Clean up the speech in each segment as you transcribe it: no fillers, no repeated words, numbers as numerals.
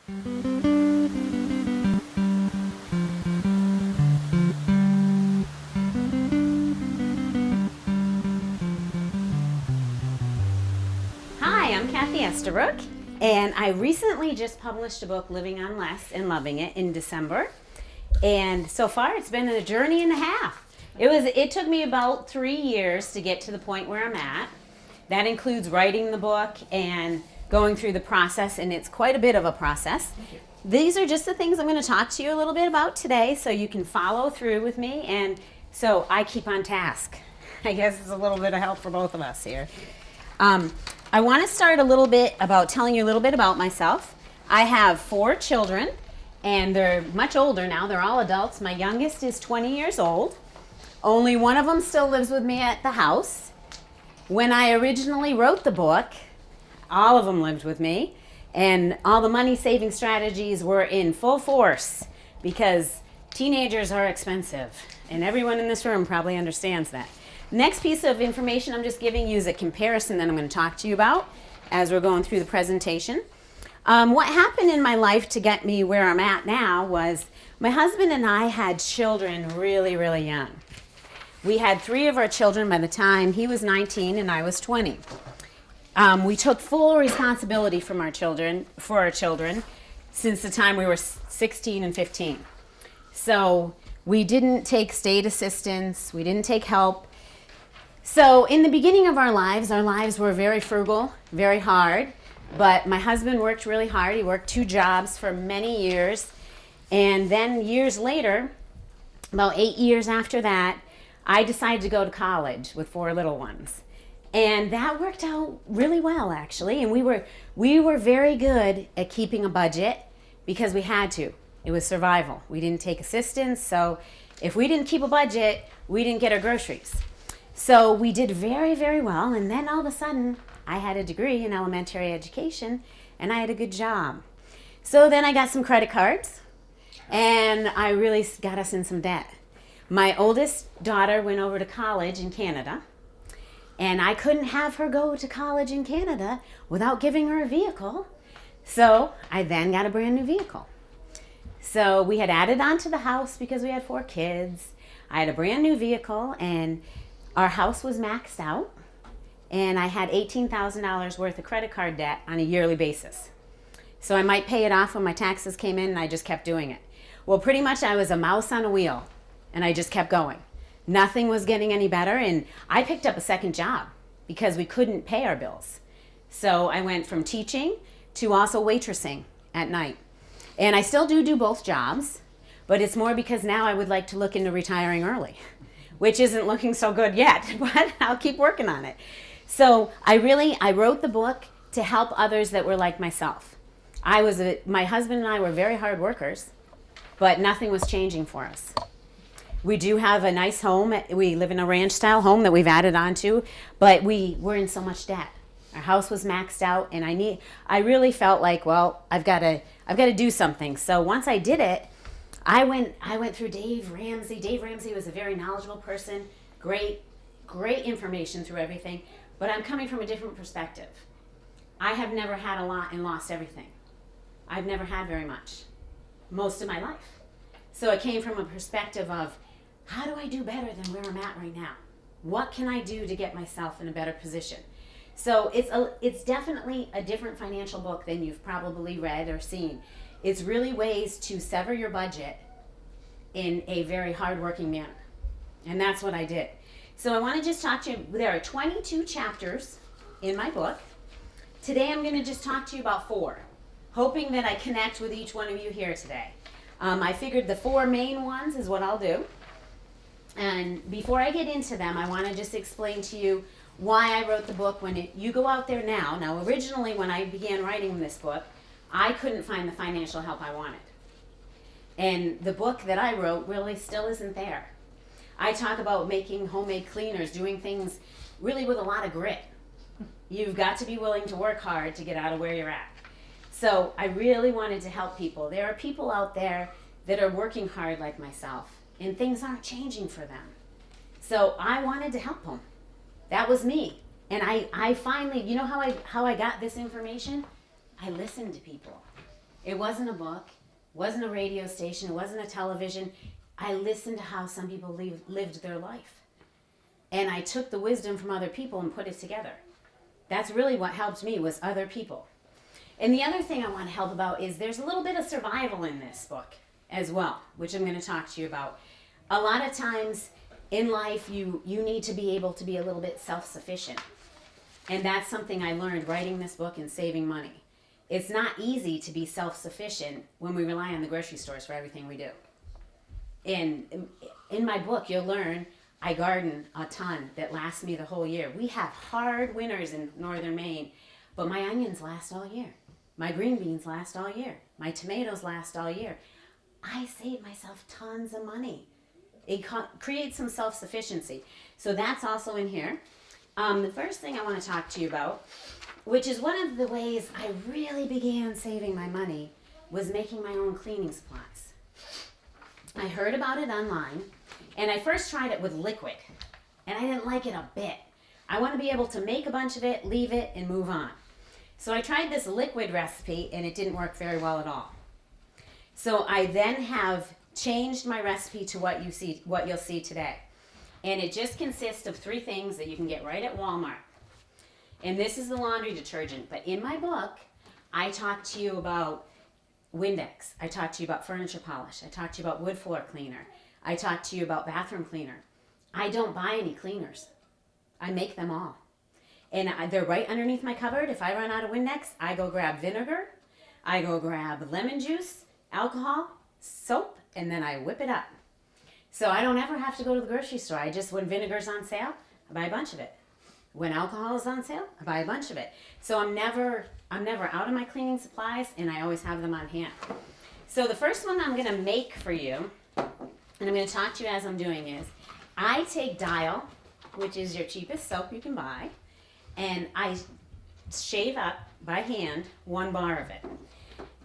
Hi, I'm Kathy Estabrook, and I recently just published a book, Living on Less and Loving It, in December. And so far, it's been a journey and a half. It took me about 3 years to get to the point where I'm at. That includes writing the book and going through the process, and it's quite a bit of a process. These are just the things I'm going to talk to you a little bit about today, so you can follow through with me, and so I keep on task. I guess it's a little bit of help for both of us here. I want to start a little bit about telling you a little bit about myself. I have 4 children, and they're much older now. They're all adults. My youngest is 20 years old. Only one of them still lives with me at the house. When I originally wrote the book, all of them lived with me, and all the money saving strategies were in full force because teenagers are expensive, and everyone in this room probably understands that. Next piece of information I'm just giving you is a comparison that I'm going to talk to you about as we're going through the presentation. What happened in my life to get me where I'm at now was my husband and I had children really, really young. We had 3 of our children by the time he was 19 and I was 20. We took full responsibility for our children since the time we were 16 and 15. So we didn't take state assistance, we didn't take help. So in the beginning of our lives were very frugal, very hard, but my husband worked really hard. He worked 2 jobs for many years, and then years later, about 8 years after that, I decided to go to college with 4 little ones. And that worked out really well, actually, and we were very good at keeping a budget because we had to. It was survival. We didn't take assistance, so if we didn't keep a budget, we didn't get our groceries. So we did very, very well, and then all of a sudden, I had a degree in elementary education, and I had a good job. So then I got some credit cards, and I really got us in some debt. My oldest daughter went over to college in Canada, and I couldn't have her go to college in Canada without giving her a vehicle. So I then got a brand new vehicle. So we had added on to the house because we had 4 kids. I had a brand new vehicle, and our house was maxed out, and I had $18,000 worth of credit card debt on a yearly basis. So I might pay it off when my taxes came in, and I just kept doing it. Well, pretty much I was a mouse on a wheel, and I just kept going. Nothing was getting any better, and I picked up a second job because we couldn't pay our bills. So I went from teaching to also waitressing at night. And I still do both jobs, but it's more because now I would like to look into retiring early, which isn't looking so good yet, but I'll keep working on it. So I wrote the book to help others that were like myself. My husband and I were very hard workers, but nothing was changing for us. We do have a nice home. We live in a ranch-style home that we've added on to, but we were in so much debt. Our house was maxed out, and I really felt like, well, I've got to do something. So once I did it, I went through Dave Ramsey. Dave Ramsey was a very knowledgeable person, great information through everything, but I'm coming from a different perspective. I have never had a lot and lost everything. I've never had very much, most of my life. So it came from a perspective of, how do I do better than where I'm at right now? What can I do to get myself in a better position? So it's definitely a different financial book than you've probably read or seen. It's really ways to sever your budget in a very hardworking manner. And that's what I did. So I want to just talk to you, there are 22 chapters in my book. Today I'm going to just talk to you about 4, hoping that I connect with each one of you here today. I figured the 4 main ones is what I'll do. And before I get into them, I want to just explain to you why I wrote the book. You go out there now originally when I began writing this book, I couldn't find the financial help I wanted. And the book that I wrote really still isn't there. I talk about making homemade cleaners, doing things really with a lot of grit. You've got to be willing to work hard to get out of where you're at. So I really wanted to help people. There are people out there that are working hard like myself, and things aren't changing for them. So I wanted to help them. That was me. And I finally, you know how I got this information? I listened to people. It wasn't a book, wasn't a radio station, it wasn't a television. I listened to how some people lived their life. And I took the wisdom from other people and put it together. That's really what helped me, was other people. And the other thing I want to help about is there's a little bit of survival in this book as well, which I'm going to talk to you about. A lot of times in life, you need to be able to be a little bit self-sufficient. And that's something I learned writing this book and saving money. It's not easy to be self-sufficient when we rely on the grocery stores for everything we do. And in my book, you'll learn I garden a ton that lasts me the whole year. We have hard winters in northern Maine, but my onions last all year. My green beans last all year. My tomatoes last all year. I save myself tons of money. It creates some self-sufficiency. So that's also in here. The first thing I want to talk to you about, which is one of the ways I really began saving my money, was making my own cleaning supplies. I heard about it online, and I first tried it with liquid, and I didn't like it a bit. I want to be able to make a bunch of it, leave it, and move on. So I tried this liquid recipe, and it didn't work very well at all. So I then have changed my recipe to what you'll see today. And it just consists of 3 things that you can get right at Walmart. And this is the laundry detergent. But in my book, I talk to you about Windex. I talk to you about furniture polish. I talk to you about wood floor cleaner. I talk to you about bathroom cleaner. I don't buy any cleaners. I make them all. And they're right underneath my cupboard. If I run out of Windex, I go grab vinegar. I go grab lemon juice, alcohol, soap, and then I whip it up. So I don't ever have to go to the grocery store. When vinegar's on sale, I buy a bunch of it. When alcohol is on sale, I buy a bunch of it. So I'm never out of my cleaning supplies, and I always have them on hand. So the first one I'm gonna make for you, and I'm gonna talk to you as I'm doing, is I take Dial, which is your cheapest soap you can buy, and I shave up by hand 1 bar of it.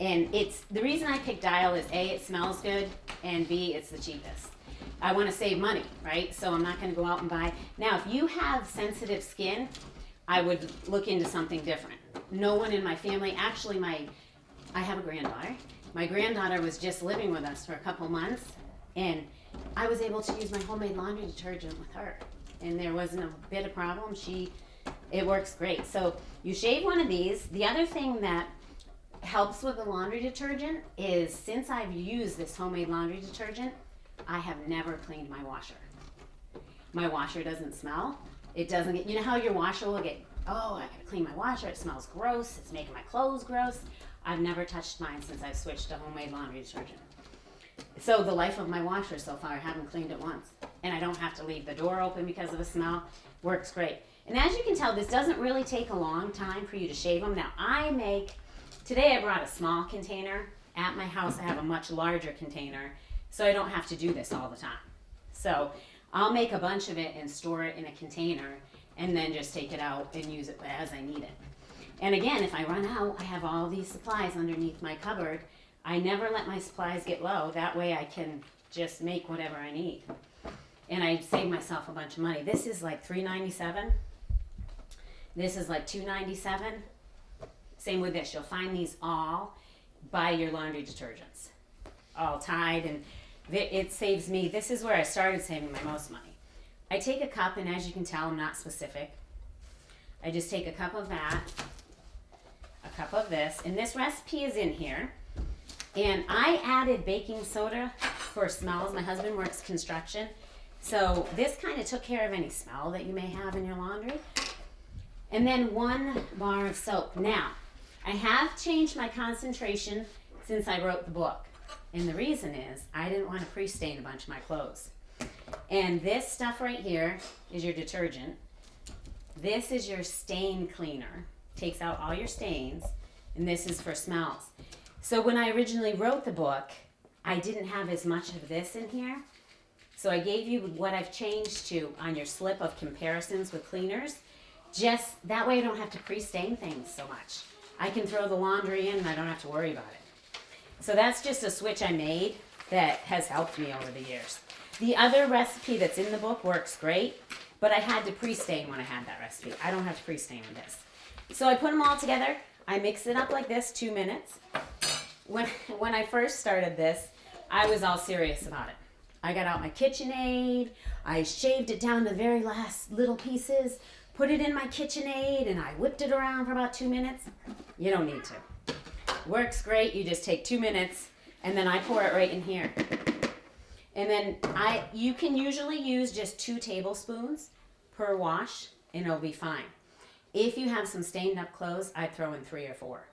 And the reason I pick Dial is A, it smells good, and B, it's the cheapest. I want to save money, right? So I'm not going to go out and buy. Now, if you have sensitive skin, I would look into something different. No one in my family, actually I have a granddaughter. My granddaughter was just living with us for a couple months, and I was able to use my homemade laundry detergent with her. And there wasn't a bit of problem. It works great. So you shave one of these. The other thing that helps with the laundry detergent is, since I've used this homemade laundry detergent, I have never cleaned my washer. My washer doesn't smell. It doesn't get, you know how your washer will get, oh, I gotta clean my washer, it smells gross, it's making my clothes gross. I've never touched mine since I've switched to homemade laundry detergent. So the life of my washer so far, I haven't cleaned it once. And I don't have to leave the door open because of the smell. Works great. And as you can tell, this doesn't really take a long time for you to shave them. Now today I brought a small container. At my house I have a much larger container, so I don't have to do this all the time. So I'll make a bunch of it and store it in a container, and then just take it out and use it as I need it. And again, if I run out, I have all these supplies underneath my cupboard. I never let my supplies get low. That way I can just make whatever I need. And I save myself a bunch of money. This is like $3.97. This is like $2.97. Same with this. You'll find these all by your laundry detergents. All tied, and it saves me. This is where I started saving my most money. I take a cup, and as you can tell, I'm not specific. I just take a cup of that, a cup of this, and this recipe is in here. And I added baking soda for smells. My husband works construction, so this kind of took care of any smell that you may have in your laundry. And then 1 bar of soap. Now, I have changed my concentration since I wrote the book. And the reason is I didn't want to pre-stain a bunch of my clothes. And this stuff right here is your detergent. This is your stain cleaner. Takes out all your stains. And this is for smells. So when I originally wrote the book, I didn't have as much of this in here. So I gave you what I've changed to on your slip of comparisons with cleaners. Just that way I don't have to pre-stain things so much. I can throw the laundry in and I don't have to worry about it. So that's just a switch I made that has helped me over the years. The other recipe that's in the book works great, but I had to pre-stain when I had that recipe. I don't have to pre-stain with this. So I put them all together. I mix it up like this, 2 minutes. when I first started this, I was all serious about it. I got out my KitchenAid, I shaved it down to the very last little pieces, put it in my KitchenAid, and I whipped it around for about 2 minutes. You don't need to. Works great, you just take 2 minutes, and then I pour it right in here. And then you can usually use just 2 tablespoons per wash, and it'll be fine. If you have some stained up clothes, I'd throw in 3 or 4.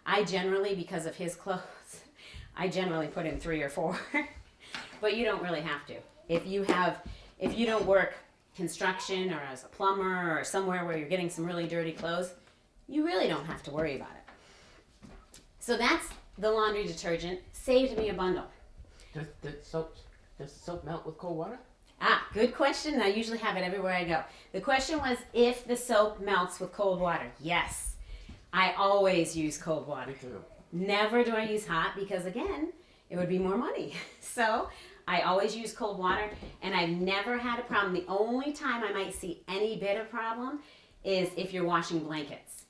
I generally, because of his clothes, I generally put in 3 or 4. But you don't really have to. If you don't work construction or as a plumber or somewhere where you're getting some really dirty clothes, you really don't have to worry about it. So that's the laundry detergent. Saved me a bundle. Does soap melt with cold water? Good question. I usually have it everywhere I go. The question was if the soap melts with cold water. Yes. I always use cold water. Me too. Never do I use hot because, again, it would be more money. So I always use cold water, and I've never had a problem. The only time I might see any bit of problem is if you're washing blankets.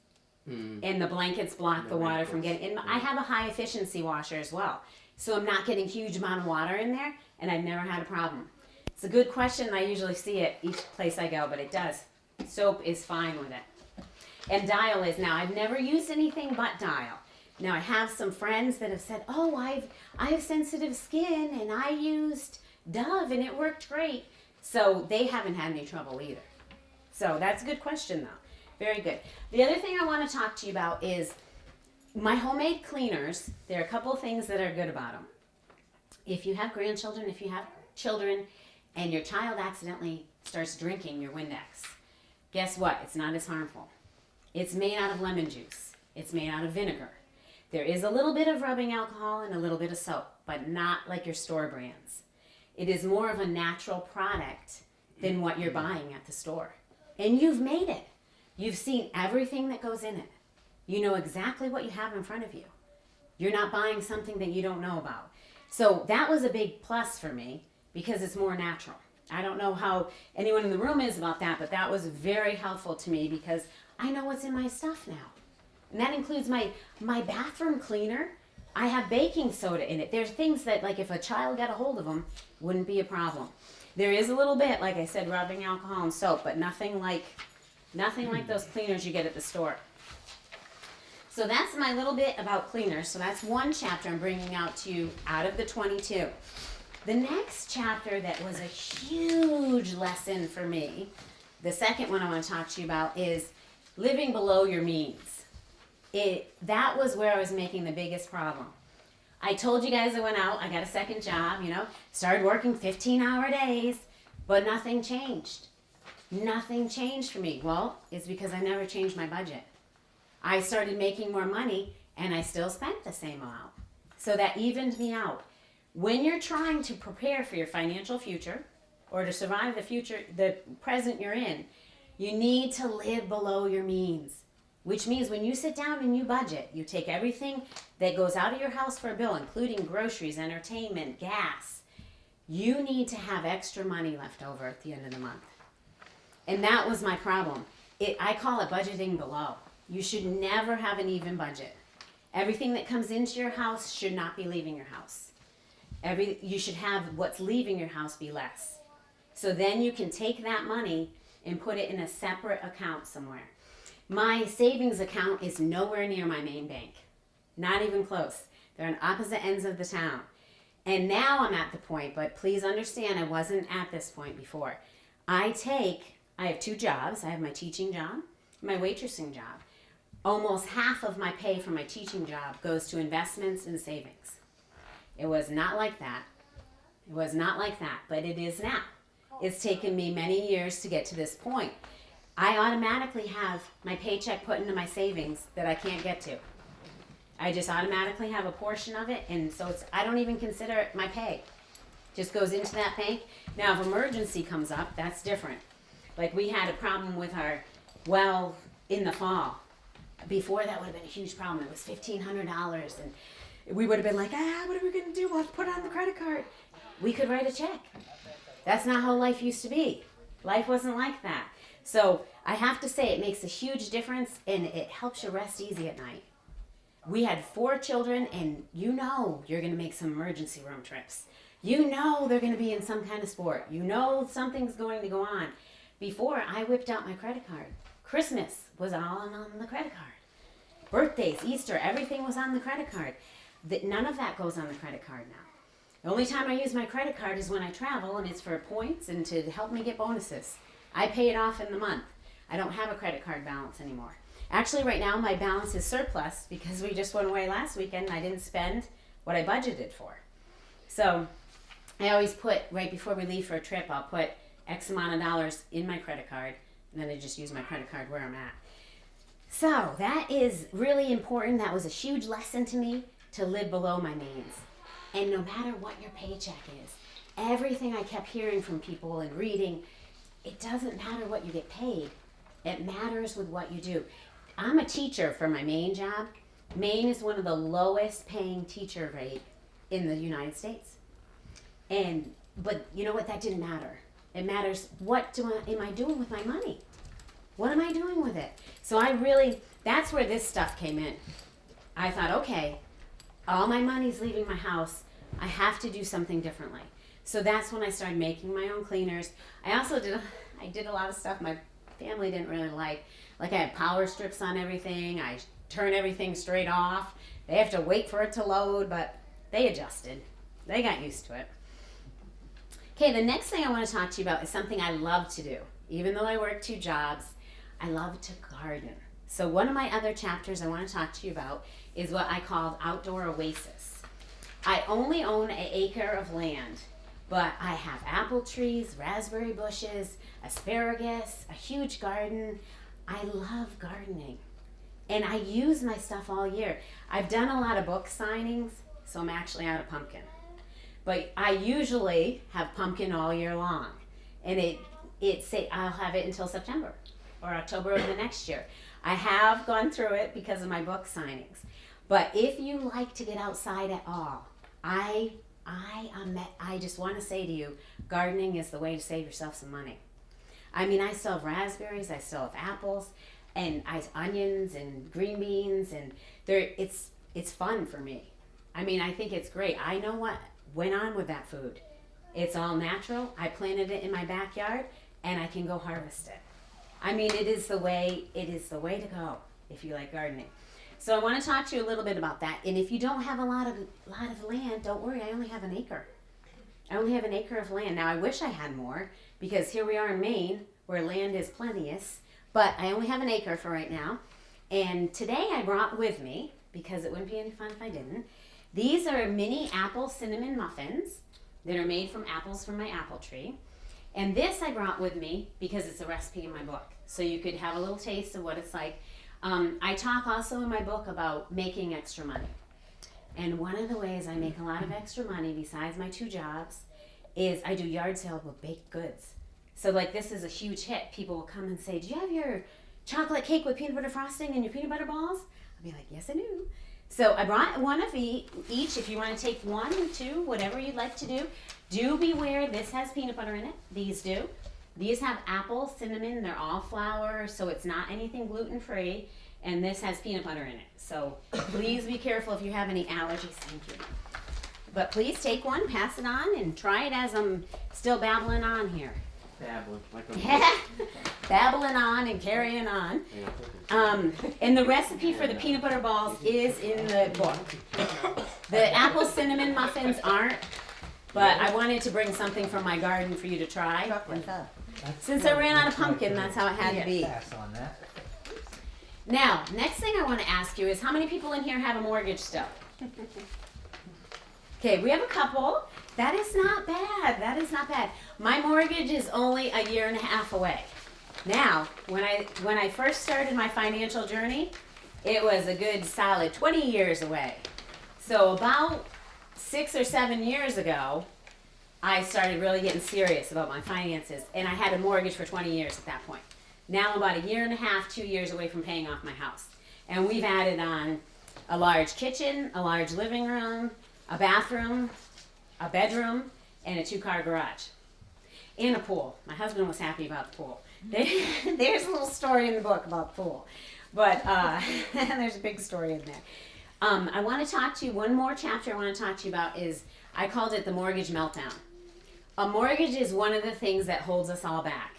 And the blankets block the water from getting in. I have a high efficiency washer as well. So I'm not getting huge amount of water in there, and I've never had a problem. It's a good question. I usually see it each place I go, but it does. Soap is fine with it. And Dial is. Now, I've never used anything but Dial. Now, I have some friends that have said, oh, I have sensitive skin, and I used Dove, and it worked great. So they haven't had any trouble either. So that's a good question, though. Very good. The other thing I want to talk to you about is my homemade cleaners. There are a couple of things that are good about them. If you have grandchildren, if you have children, and your child accidentally starts drinking your Windex, guess what? It's not as harmful. It's made out of lemon juice. It's made out of vinegar. There is a little bit of rubbing alcohol and a little bit of soap, but not like your store brands. It is more of a natural product than what you're buying at the store. And you've made it. You've seen everything that goes in it. You know exactly what you have in front of you. You're not buying something that you don't know about. So that was a big plus for me because it's more natural. I don't know how anyone in the room is about that, but that was very helpful to me because I know what's in my stuff now. And that includes my bathroom cleaner. I have baking soda in it. There's things that, like, if a child got a hold of them, wouldn't be a problem. There is a little bit, like I said, rubbing alcohol and soap, but nothing like those cleaners you get at the store. So that's my little bit about cleaners. So that's one chapter I'm bringing out to you out of the 22. The next chapter that was a huge lesson for me, the second one I want to talk to you about, is living below your means. That was where I was making the biggest problem. I told you guys I went out, I got a second job, started working 15-hour days, but nothing changed. Nothing changed for me. Well, it's because I never changed my budget. I started making more money, and I still spent the same amount. So that evened me out. When you're trying to prepare for your financial future, or to survive the present you're in, you need to live below your means. Which means when you sit down and you budget, you take everything that goes out of your house for a bill, including groceries, entertainment, gas. You need to have extra money left over at the end of the month. And that was my problem. I call it budgeting below. You should never have an even budget. Everything that comes into your house should not be leaving your house. You should have what's leaving your house be less. So then you can take that money and put it in a separate account somewhere. My savings account is nowhere near my main bank. Not even close. They're on opposite ends of the town. And now I'm at the point, but please understand I wasn't at this point before. I have 2 jobs. I have my teaching job, my waitressing job. Almost half of my pay for my teaching job goes to investments and savings. It was not like that. It was not like that, but it is now. It's taken me many years to get to this point. I automatically have my paycheck put into my savings that I can't get to. I just automatically have a portion of it, and so I don't even consider it my pay. Just goes into that bank. Now, if emergency comes up, that's different. Like we had a problem with our well in the fall. Before that would have been a huge problem. It was $1,500, and we would have been like, what are we going to do? We'll have to put it on the credit card. We could write a check. That's not how life used to be. Life wasn't like that. So I have to say it makes a huge difference, and it helps you rest easy at night. we had 4 children, and you know you're going to make some emergency room trips. You know they're going to be in some kind of sport. You know something's going to go on. Before, I whipped out my credit card. Christmas was all on the credit card. Birthdays, Easter, everything was on the credit card. None of that goes on the credit card now. The only time I use my credit card is when I travel, and it's for points and to help me get bonuses. I pay it off in the month. I don't have a credit card balance anymore. Actually, right now, my balance is surplus because we just went away last weekend and I didn't spend what I budgeted for. So I always put, right before we leave for a trip, I'll put X amount of dollars in my credit card, and then I just use my credit card where I'm at. So that is really important. That was a huge lesson to me, to live below my means. And no matter what your paycheck is, everything I kept hearing from people and reading, it doesn't matter what you get paid. It matters with what you do. I'm a teacher for my Maine job. Maine is one of the lowest paying teacher rate in the United States. But you know what? That didn't matter. It matters what am I doing with my money? What am I doing with it? So that's where this stuff came in. I thought, okay, all my money's leaving my house. I have to do something differently. So that's when I started making my own cleaners. I also did a lot of stuff my family didn't really like. Like I had power strips on everything. I turn everything straight off. They have to wait for it to load, but they adjusted. They got used to it. Okay, the next thing I want to talk to you about is something I love to do. Even though I work 2 jobs, I love to garden. So one of my other chapters I want to talk to you about is what I called Outdoor Oasis. I only own an acre of land, but I have apple trees, raspberry bushes, asparagus, a huge garden. I love gardening. And I use my stuff all year. I've done a lot of book signings, so I'm actually out of pumpkin. But I usually have pumpkin all year long. And I'll have it until September or October of the next year. I have gone through it because of my book signings. But if you like to get outside at all, I just want to say to you, gardening is the way to save yourself some money. I mean, I still have raspberries, I still have apples, and I have onions and green beans, and it's fun for me. I mean, I think it's great. I know what went on with that food. It's all natural. I planted it in my backyard, and I can go harvest it. I mean, it is the way to go if you like gardening. So I want to talk to you a little bit about that. And if you don't have a lot of land, don't worry. I only have an acre. I only have an acre of land. Now, I wish I had more because here we are in Maine where land is plenteous. But I only have an acre for right now. And today I brought with me, because it wouldn't be any fun if I didn't, these are mini apple cinnamon muffins that are made from apples from my apple tree. And this I brought with me because it's a recipe in my book. So you could have a little taste of what it's like. I talk also in my book about making extra money. And one of the ways I make a lot of extra money besides my 2 jobs is I do yard sales with baked goods. So like this is a huge hit. People will come and say, do you have your chocolate cake with peanut butter frosting and your peanut butter balls? I'll be like, yes, I do. So I brought one of each. If you want to take 1, 2, whatever you'd like to do. Do beware, this has peanut butter in it. These do. These have apple, cinnamon. They're all flour, so it's not anything gluten-free. And this has peanut butter in it. So please be careful if you have any allergies. Thank you. But please take one, pass it on, and try it as I'm still babbling on here. Babbling on and carrying on. And the recipe for the peanut butter balls is in the book. The apple cinnamon muffins aren't, but I wanted to bring something from my garden for you to try. Since I ran out of pumpkin, that's how it had to be. Now, next thing I want to ask you is how many people in here have a mortgage still? Okay, we have a couple. That is not bad. That is not bad. My mortgage is only a year and a half away. Now, when I first started my financial journey, it was a good solid 20 years away. So about 6 or 7 years ago, I started really getting serious about my finances, and I had a mortgage for 20 years at that point. Now I'm about a year and a half, 2 years away from paying off my house. And we've added on a large kitchen, a large living room, a bathroom, a bedroom, and a 2-car garage. And a pool. My husband was happy about the pool. There's a little story in the book about the pool. But there's a big story in there. I want to talk to you, one more chapter I want to talk to you about is, I called it the mortgage meltdown. A mortgage is one of the things that holds us all back.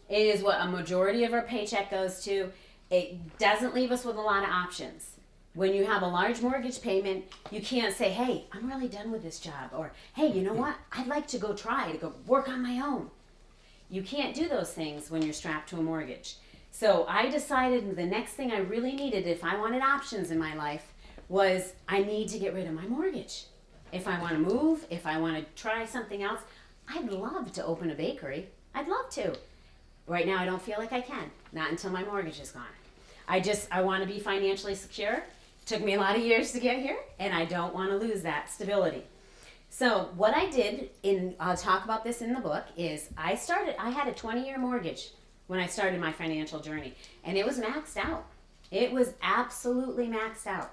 It is what a majority of our paycheck goes to. It doesn't leave us with a lot of options. When you have a large mortgage payment, you can't say, hey, I'm really done with this job. Or, hey, you know what? I'd like to go try to go work on my own. You can't do those things when you're strapped to a mortgage. So I decided the next thing I really needed, if I wanted options in my life, was I need to get rid of my mortgage. If I want to move, if I want to try something else, I'd love to open a bakery. I'd love to. Right now I don't feel like I can. Not until my mortgage is gone. I want to be financially secure. Took me a lot of years to get here, and I don't want to lose that stability. So what I did, I'll talk about this in the book, is I had a 20-year mortgage when I started my financial journey, and it was maxed out. It was absolutely maxed out.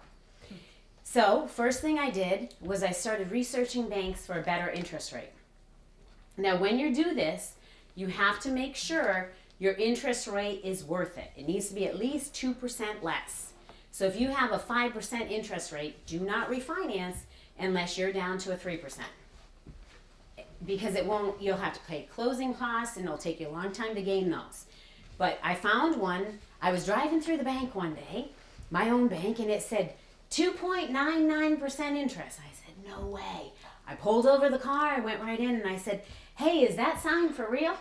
So first thing I did was I started researching banks for a better interest rate. Now when you do this, you have to make sure your interest rate is worth it. It needs to be at least 2% less. So if you have a 5% interest rate, do not refinance unless you're down to a 3%. Because you'll have to pay closing costs and it'll take you a long time to gain those. But I found one, I was driving through the bank one day, my own bank, and it said 2.99% interest. I said, no way. I pulled over the car, I went right in and I said, hey, is that sign for real?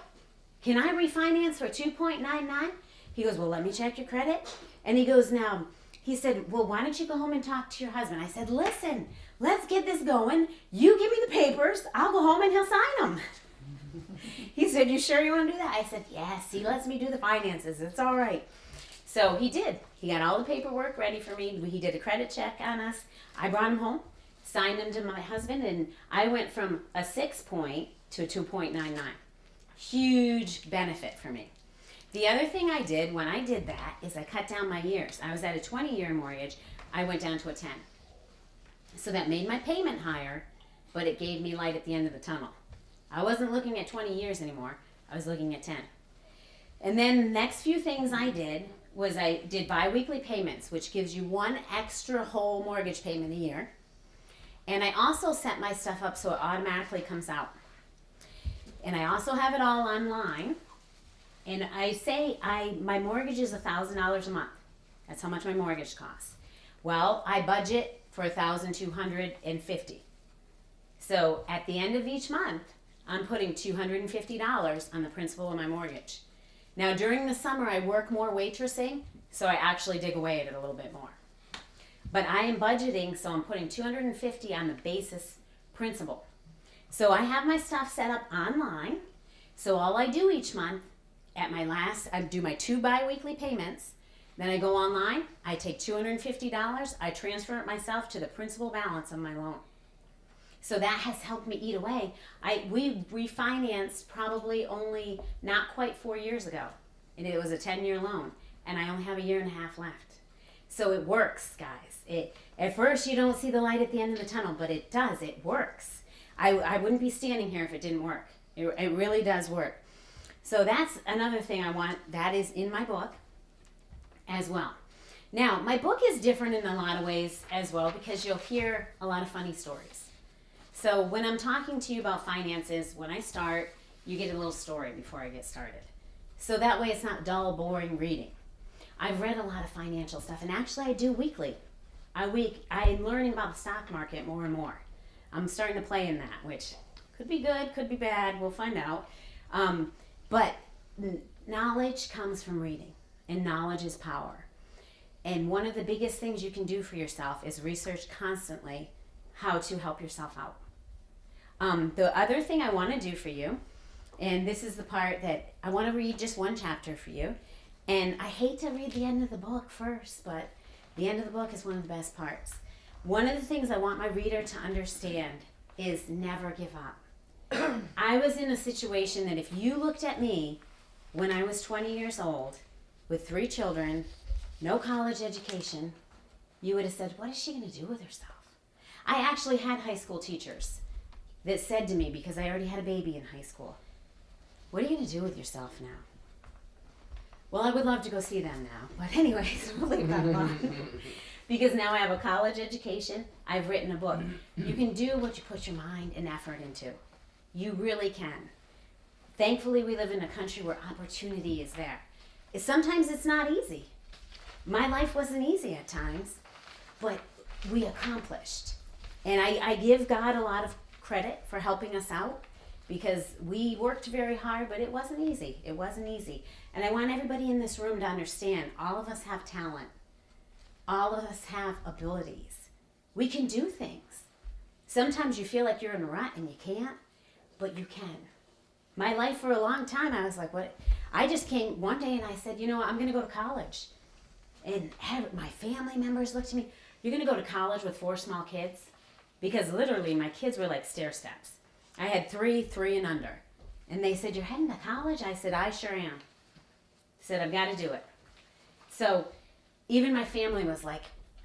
Can I refinance for 2.99? He goes, well, let me check your credit. And he said, well, why don't you go home and talk to your husband? I said, listen, let's get this going. You give me the papers. I'll go home and he'll sign them. He said, you sure you want to do that? I said, yes, he lets me do the finances. It's all right. So he did. He got all the paperwork ready for me. He did a credit check on us. I brought him home, signed him to my husband, and I went from a 6 point to a 2.99. Huge benefit for me. The other thing I did when I did that is I cut down my years. I was at a 20-year mortgage. I went down to a 10. So that made my payment higher, but it gave me light at the end of the tunnel. I wasn't looking at 20 years anymore. I was looking at 10. And then the next few things I did was I did biweekly payments, which gives you one extra whole mortgage payment a year. And I also set my stuff up so it automatically comes out. And I also have it all online. And I say my mortgage is $1,000 a month. That's how much my mortgage costs. Well, I budget for $1,250. So at the end of each month, I'm putting $250 on the principal of my mortgage. Now during the summer, I work more waitressing, so I actually dig away at it a little bit more. But I am budgeting, so I'm putting $250 on the basis principal. So I have my stuff set up online. So all I do each month, I do my 2 bi-weekly payments. Then I go online, I take $250, I transfer it myself to the principal balance of my loan. So that has helped me eat away. We refinanced probably only not quite 4 years ago. And it was a 10-year loan. And I only have a year and a half left. So it works, guys. At first you don't see the light at the end of the tunnel, but it does, it works. I wouldn't be standing here if it didn't work. It really does work. So that's another thing I want, that is in my book as well. Now, my book is different in a lot of ways as well because you'll hear a lot of funny stories. So when I'm talking to you about finances, when I start, you get a little story before I get started. So that way it's not dull, boring reading. I've read a lot of financial stuff, and actually I do weekly. I'm learning about the stock market more and more. I'm starting to play in that, which could be good, could be bad, we'll find out. But knowledge comes from reading, and knowledge is power. And one of the biggest things you can do for yourself is research constantly how to help yourself out. The other thing I want to do for you, and this is the part that I want to read just one chapter for you, and I hate to read the end of the book first, but the end of the book is one of the best parts. One of the things I want my reader to understand is never give up. I was in a situation that if you looked at me when I was 20 years old with 3 children, no college education, you would have said, what is she going to do with herself? I actually had high school teachers that said to me, because I already had a baby in high school, what are you going to do with yourself now? Well, I would love to go see them now. But anyways, we'll leave that alone. because now I have a college education. I've written a book. You can do what you put your mind and effort into. You really can. Thankfully, we live in a country where opportunity is there. Sometimes it's not easy. My life wasn't easy at times, but we accomplished. And I give God a lot of credit for helping us out, because we worked very hard, but it wasn't easy. It wasn't easy. And I want everybody in this room to understand, all of us have talent. All of us have abilities. We can do things. Sometimes you feel like you're in a rut and you can't, but you can. My life for a long time, I was like, what? I just came one day and I said, you know what, I'm going to go to college. And my family members looked at me, you're going to go to college with 4 small kids? Because literally my kids were like stair steps. I had 3 and under. And they said, you're heading to college? I said, I sure am. I said, I've got to do it. So even my family was like,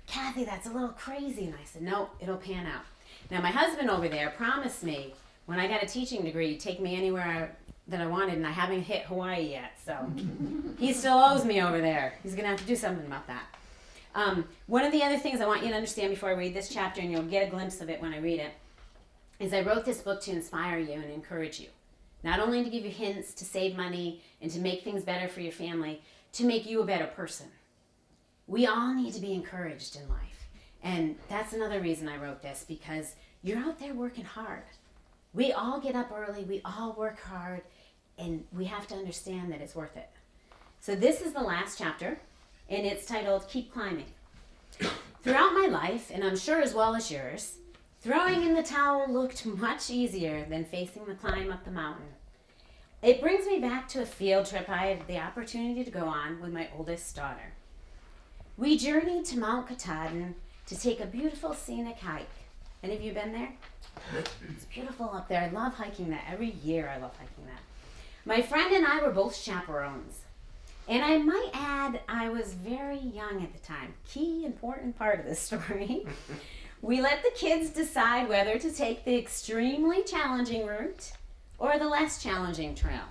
Kathy, that's a little crazy. And I said, no, it'll pan out. Now my husband over there promised me when I got a teaching degree, he'd take me anywhere that I wanted, and I haven't hit Hawaii yet. So he still owes me over there. He's going to have to do something about that. One of the other things I want you to understand before I read this chapter, and you'll get a glimpse of it when I read it, is I wrote this book to inspire you and encourage you. Not only to give you hints to save money and to make things better for your family, to make you a better person. We all need to be encouraged in life. And that's another reason I wrote this, because you're out there working hard. We all get up early, we all work hard, and we have to understand that it's worth it. So this is the last chapter, and it's titled, Keep Climbing. Throughout my life, and I'm sure as well as yours, throwing in the towel looked much easier than facing the climb up the mountain. It brings me back to a field trip I had the opportunity to go on with my oldest daughter. We journeyed to Mount Katahdin to take a beautiful scenic hike. Any of you been there? It's beautiful up there. I love hiking that. Every year I love hiking that. My friend and I were both chaperones. And I might add, I was very young at the time. Key important part of this story. We let the kids decide whether to take the extremely challenging route or the less challenging trail.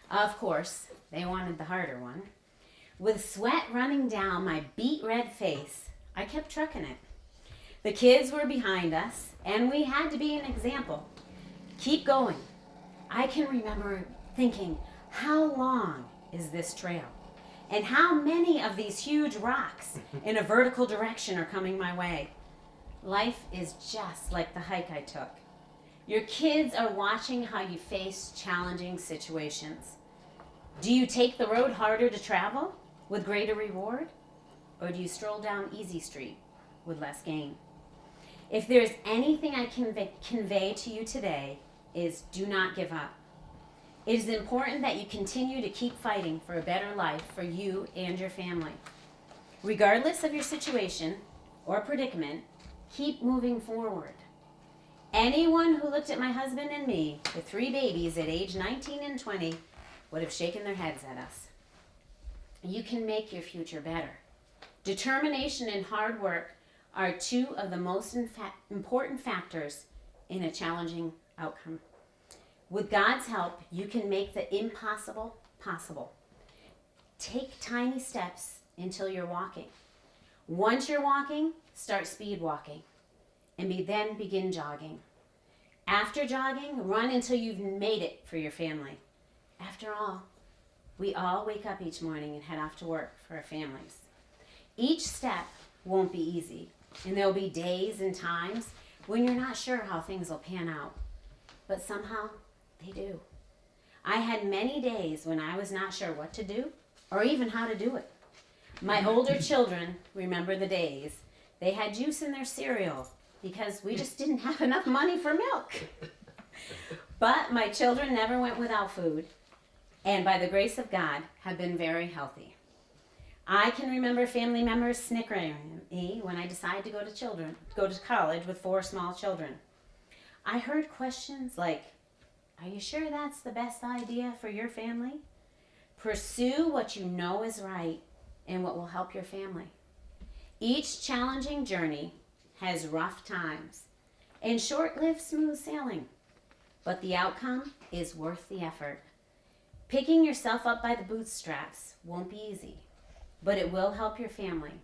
Of course, they wanted the harder one. With sweat running down my beet red face, I kept trucking it. The kids were behind us, and we had to be an example. Keep going. I can remember thinking, how long is this trail? And how many of these huge rocks in a vertical direction are coming my way? Life is just like the hike I took. Your kids are watching how you face challenging situations. Do you take the road harder to travel with greater reward? Or do you stroll down easy street with less gain? If there's anything I can convey to you today, is do not give up. It is important that you continue to keep fighting for a better life for you and your family. Regardless of your situation or predicament, keep moving forward. Anyone who looked at my husband and me with 3 babies at age 19 and 20 would have shaken their heads at us. You can make your future better. Determination and hard work are 2 of the most important factors in a challenging outcome. With God's help, you can make the impossible possible. Take tiny steps until you're walking. Once you're walking, start speed walking, and then begin jogging. After jogging, run until you've made it for your family. After all, we all wake up each morning and head off to work for our families. Each step won't be easy, and there'll be days and times when you're not sure how things will pan out, but somehow they do. I had many days when I was not sure what to do or even how to do it. My older children remember the days they had juice in their cereal because we just didn't have enough money for milk. But my children never went without food, and by the grace of God, have been very healthy. I can remember family members snickering at me when I decided to go to college with 4 small children. I heard questions like, "Are you sure that's the best idea for your family? Pursue what you know is right and what will help your family." Each challenging journey has rough times and short-lived smooth sailing, but the outcome is worth the effort. Picking yourself up by the bootstraps won't be easy, but it will help your family.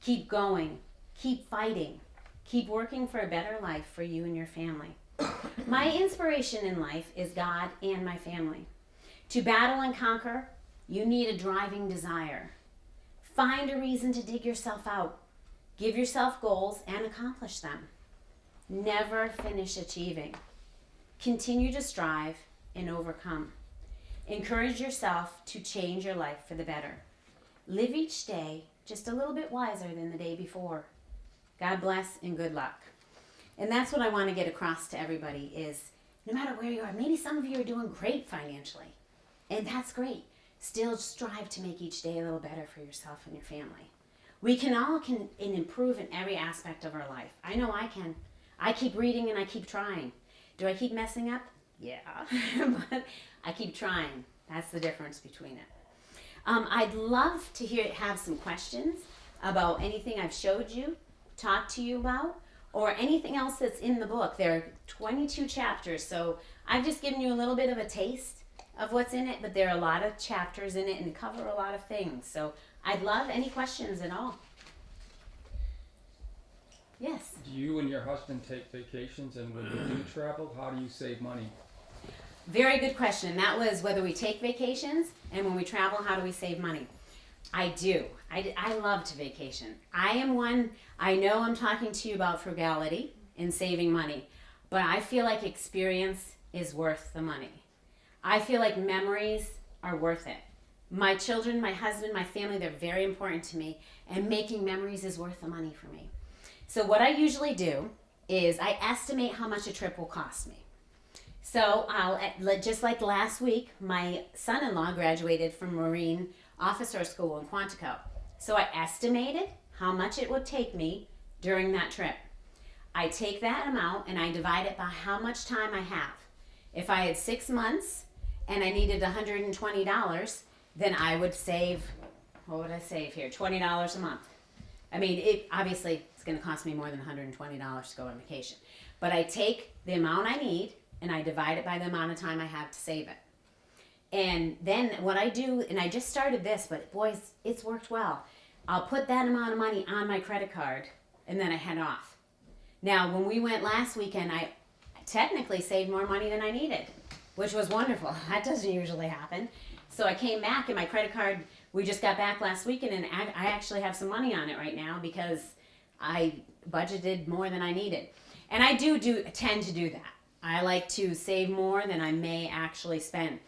Keep going. Keep fighting. Keep working for a better life for you and your family. My inspiration in life is God and my family. To battle and conquer, you need a driving desire. Find a reason to dig yourself out. Give yourself goals and accomplish them. Never finish achieving. Continue to strive and overcome. Encourage yourself to change your life for the better. Live each day just a little bit wiser than the day before. God bless and good luck. And that's what I want to get across to everybody is no matter where you are, maybe some of you are doing great financially, and that's great. Still strive to make each day a little better for yourself and your family. We can all improve in every aspect of our life. I know I can. I keep reading and I keep trying. Do I keep messing up? Yeah, but I keep trying. That's the difference between it. I'd love to have some questions about anything I've showed you, talked to you about, or anything else that's in the book. There are 22 chapters, so I've just given you a little bit of a taste of what's in it, but there are a lot of chapters in it and cover a lot of things. So I'd love any questions at all. Yes? Do you and your husband take vacations, and when you do travel, how do you save money? Very good question. That was whether we take vacations, and when we travel, how do we save money? I do. I love to vacation. I am one, I know I'm talking to you about frugality and saving money, but I feel like experience is worth the money. I feel like memories are worth it. My children, my husband, my family, they're very important to me, and making memories is worth the money for me. So what I usually do is I estimate how much a trip will cost me. So just like last week, my son-in-law graduated from Marine Officer School in Quantico. So I estimated how much it would take me during that trip. I take that amount and I divide it by how much time I have. If I had 6 months and I needed $120, then I would save, what would I save here? $20 a month. I mean, obviously it's going to cost me more than $120 to go on vacation. But I take the amount I need and I divide it by the amount of time I have to save it. And then what I do, and I just started this, but boys, it's worked well. I'll put that amount of money on my credit card and then I head off. Now, when we went last weekend, I technically saved more money than I needed, which was wonderful. That doesn't usually happen. So I came back and my credit card, we just got back last weekend, and I actually have some money on it right now because I budgeted more than I needed. And I tend to do that. I like to save more than I may actually spend.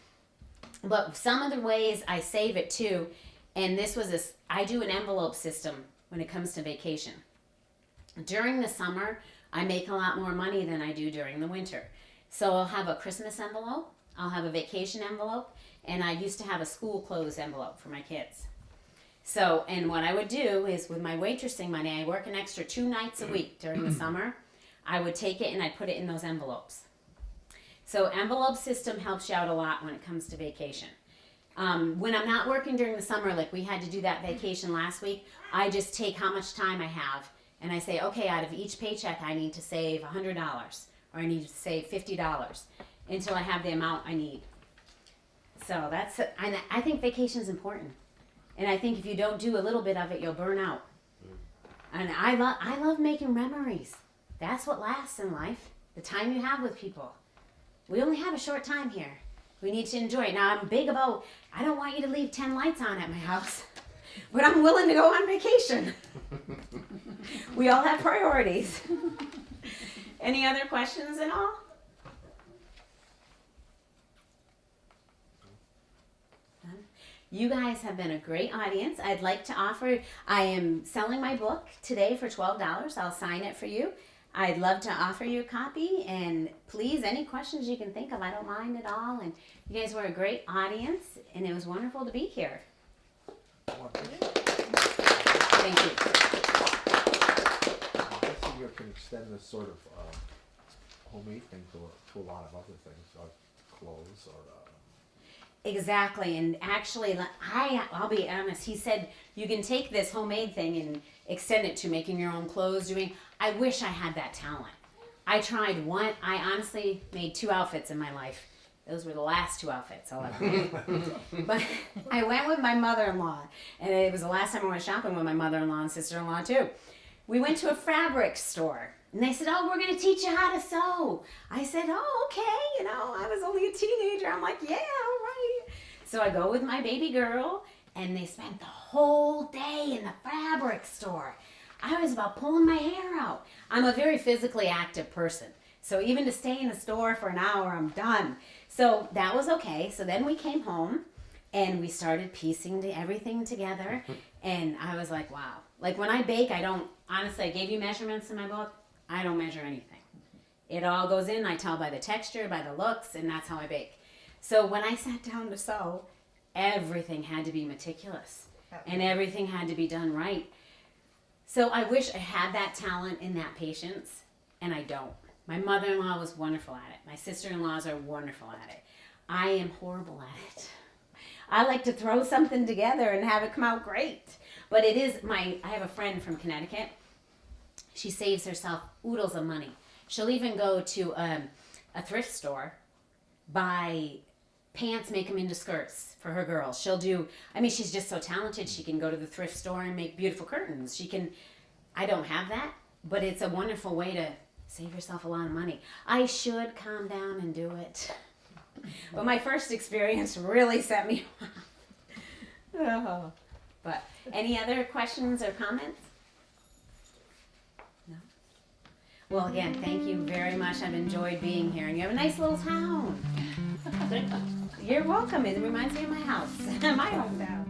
But some of the ways I save it too, and I do an envelope system when it comes to vacation. During the summer, I make a lot more money than I do during the winter. So I'll have a Christmas envelope, I'll have a vacation envelope, and I used to have a school clothes envelope for my kids. So, and what I would do is with my waitressing money, I work an extra 2 nights a week during the summer. I would take it and I'd put it in those envelopes. So envelope system helps you out a lot when it comes to vacation. When I'm not working during the summer, like we had to do that vacation last week, I just take how much time I have and I say, okay, out of each paycheck I need to save $100 or I need to save $50 until I have the amount I need. So and I think vacation is important. And I think if you don't do a little bit of it, you'll burn out. And I love making memories. That's what lasts in life, the time you have with people. We only have a short time here. We need to enjoy it. Now, I'm big about, I don't want you to leave 10 lights on at my house, but I'm willing to go on vacation. We all have priorities. Any other questions at all? You guys have been a great audience. I'd like to offer, I am selling my book today for $12. I'll sign it for you. I'd love to offer you a copy, and please, any questions you can think of, I don't mind at all. And you guys were a great audience, and it was wonderful to be here. Thank you. I guess you can extend this sort of homemade thing to a lot of other things, like clothes or... Exactly, and actually, I'll be honest, he said you can take this homemade thing and extend it to making your own clothes, I wish I had that talent. I tried I honestly made 2 outfits in my life, Those were the last 2 outfits I'll ever wear. But I went with my mother-in-law, and it was the last time I went shopping with my mother-in-law and sister-in-law too. We went to a fabric store, and they said, "Oh, we're going to teach you how to sew." I said, "Oh, okay." I was only a teenager. I'm like, "Yeah, all right." So I go with my baby girl, and they spent the whole day in the fabric store. I was about pulling my hair out. I'm a very physically active person. So even to stay in the store for an hour, I'm done. So that was okay. So then we came home and we started piecing everything together. And I was like, wow. Like when I bake, honestly, I gave you measurements in my book. I don't measure anything. It all goes in. I tell by the texture, by the looks, and that's how I bake. So when I sat down to sew, everything had to be meticulous and everything had to be done right. So I wish I had that talent and that patience, and I don't. My mother-in-law was wonderful at it. My sister-in-laws are wonderful at it. I am horrible at it. I like to throw something together and have it come out great. But I have a friend from Connecticut. She saves herself oodles of money. She'll even go to a thrift store, buy pants, make them into skirts for her girls. She's just so talented. She can go to the thrift store and make beautiful curtains. I don't have that, but it's a wonderful way to save yourself a lot of money. I should calm down and do it. But my first experience really set me off. Oh. But any other questions or comments? No? Well, again, thank you very much. I've enjoyed being here. And you have a nice little town. Thank you. You're welcome. It reminds me of my house, my hometown.